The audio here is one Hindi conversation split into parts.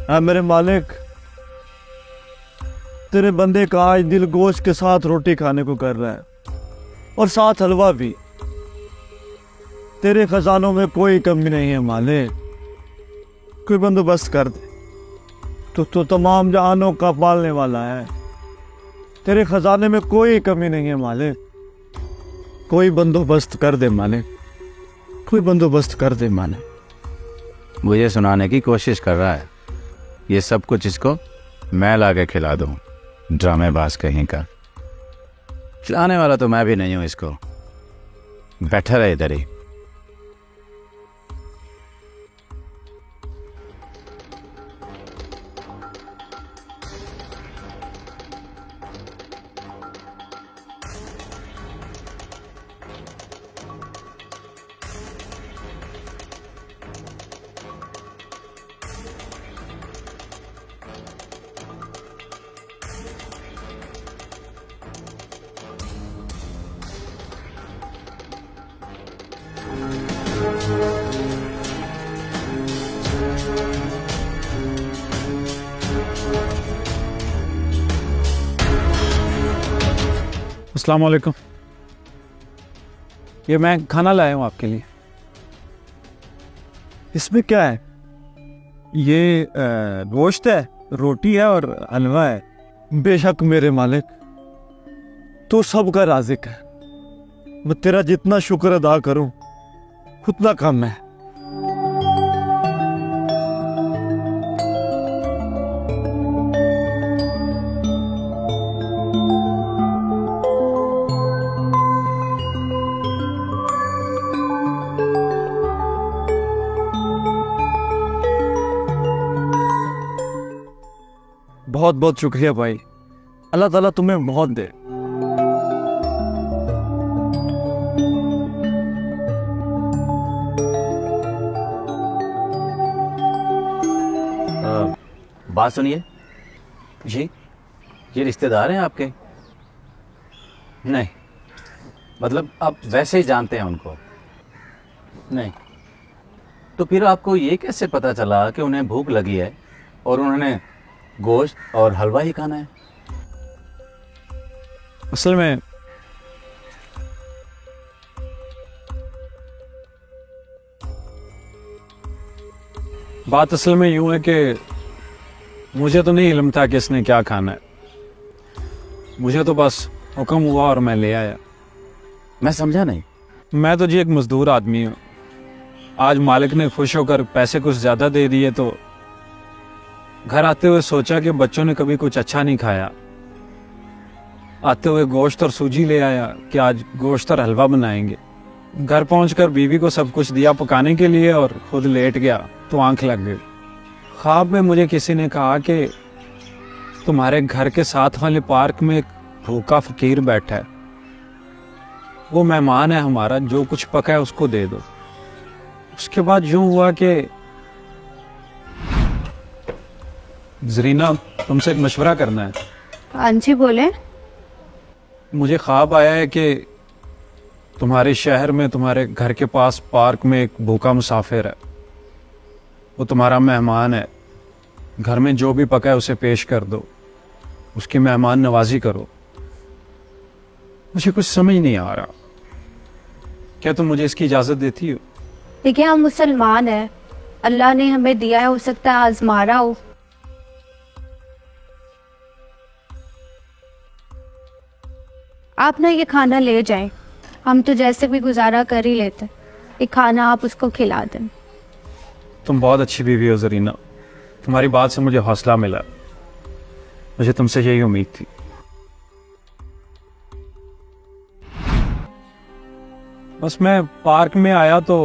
हाँ मेरे मालिक, तेरे बंदे का आज दिल गोश्त के साथ रोटी खाने को कर रहा है और साथ हलवा भी। तेरे खजानों में कोई कमी नहीं है मालिक, कोई बंदोबस्त कर दे। तो तमाम जहानों का पालने वाला है, तेरे खजाने में कोई कमी नहीं है मालिक, कोई बंदोबस्त कर दे मालिक, कोई बंदोबस्त कर दे मालिक। मुझे सुनाने की कोशिश कर रहा है। ये सब कुछ इसको मैं ला के खिला दूँ, ड्रामेबाज कहीं का। खिलाने वाला तो मैं भी नहीं हूँ इसको। बैठा रहे इधर ही। अस्सलाम वालेकुम। ये मैं खाना लाया हूँ आपके लिए। इसमें क्या है? ये गोश्त है, रोटी है और हलवा है। बेशक मेरे मालिक, तू सबका राज़िक है। मैं तेरा जितना शुक्र अदा करूं उतना कम है। बहुत बहुत शुक्रिया भाई, अल्लाह ताला तुम्हें बहुत दे। बात सुनिए जी? ये रिश्तेदार हैं आपके? नहीं। मतलब आप वैसे ही जानते हैं उनको? नहीं। तो फिर आपको ये कैसे पता चला कि उन्हें भूख लगी है और उन्होंने गोश्त और हलवा ही खाना है? असल में बात असल में यूं है कि मुझे तो नहीं इल्म था कि इसने क्या खाना है। मुझे तो बस हुक्म हुआ और मैं ले आया। मैं समझा नहीं। मैं तो जी एक मजदूर आदमी हूँ। आज मालिक ने खुश होकर पैसे कुछ ज़्यादा दे दिए तो घर आते हुए सोचा कि बच्चों ने कभी कुछ अच्छा नहीं खाया। आते हुए गोश्त और सूजी ले आया कि आज गोश्त और हलवा बनाएंगे। घर पहुंचकर बीवी को सब कुछ दिया पकाने के लिए और खुद लेट गया तो आंख लग गई। ख्वाब में मुझे किसी ने कहा कि तुम्हारे घर के साथ वाले पार्क में एक भूखा फकीर बैठा है, वो मेहमान है हमारा, जो कुछ पका है उसको दे दो। उसके बाद यूं हुआ कि जरीना, तुमसे एक मशवरा करना है। हाँ जी बोले। मुझे ख्वाब आया है कि तुम्हारे शहर में तुम्हारे घर के पास पार्क में एक भूखा मुसाफिर है। वो तुम्हारा मेहमान है। घर में जो भी पका है उसे पेश कर दो, उसकी मेहमान नवाजी करो। मुझे कुछ समझ नहीं आ रहा, क्या तुम मुझे इसकी इजाजत देती हो? देखिए हम मुसलमान हैं, अल्लाह ने हमें दिया है, हो सकता है आजमा रहा हो। आप ना ये खाना ले जाएं, हम तो जैसे भी गुजारा कर ही लेते। ये खाना आप उसको खिला दें। तुम बहुत अच्छी बीवी हो जरीना, तुम्हारी बात से मुझे हौसला मिला। मुझे तुमसे यही उम्मीद थी। बस मैं पार्क में आया तो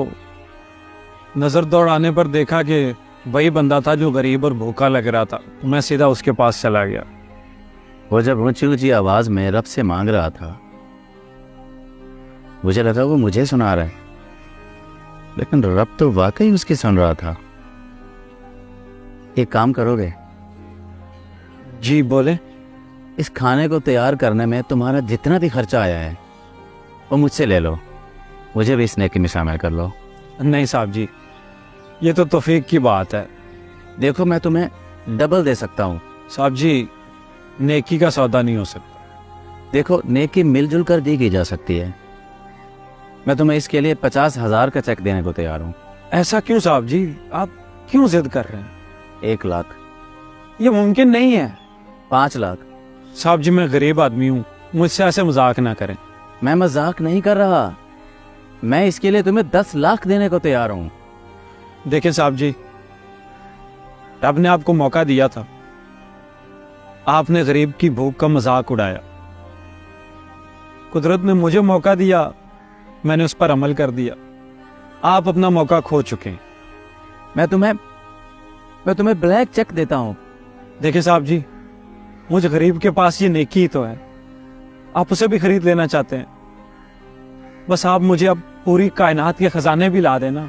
नजर दौड़ाने पर देखा कि वही बंदा था जो गरीब और भूखा लग रहा था। मैं सीधा उसके पास चला गया। वो जब ऊंची ऊंची आवाज में रब से मांग रहा था, मुझे लगा वो मुझे सुना रहा है, लेकिन रब तो वाकई उसकी सुन रहा था। एक काम करोगे? जी बोले। इस खाने को तैयार करने में तुम्हारा जितना भी खर्चा आया है वो मुझसे ले लो, मुझे भी इस नेकी में शामिल कर लो। नहीं साहब जी, ये तो तौफीक की बात है। देखो मैं तुम्हें डबल दे सकता हूँ। साहब जी, नेकी का सौदा नहीं हो सकता। देखो, नेकी मिलजुल कर दी की जा सकती है। मैं तुम्हें इसके लिए 50,000 का चेक देने को तैयार हूँ। ऐसा क्यों साहब जी? आप क्यों जिद कर रहे हैं? 1 लाख, ये मुमकिन नहीं है। 5 लाख। साहब जी, मैं गरीब आदमी हूँ, मुझसे ऐसे मजाक ना करें। मैं मजाक नहीं कर रहा, मैं इसके लिए तुम्हें 10 लाख देने को तैयार हूँ। देखिए साहब जी, रब ने आपको मौका दिया था, आपने गरीब की भूख का मजाक उड़ाया। कुदरत ने मुझे मौका दिया, मैंने उस पर अमल कर दिया। आप अपना मौका खो चुके हैं। मैं तुम्हें ब्लैक चेक देता हूँ। देखिए साहब जी, मुझ गरीब के पास ये नेकी ही तो है, आप उसे भी खरीद लेना चाहते हैं। बस आप मुझे अब पूरी कायनात के खजाने भी ला देना,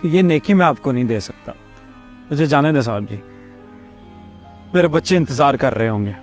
कि ये नेकी मैं आपको नहीं दे सकता। मुझे जाने दे साहब जी, मेरे बच्चे इंतजार कर रहे होंगे।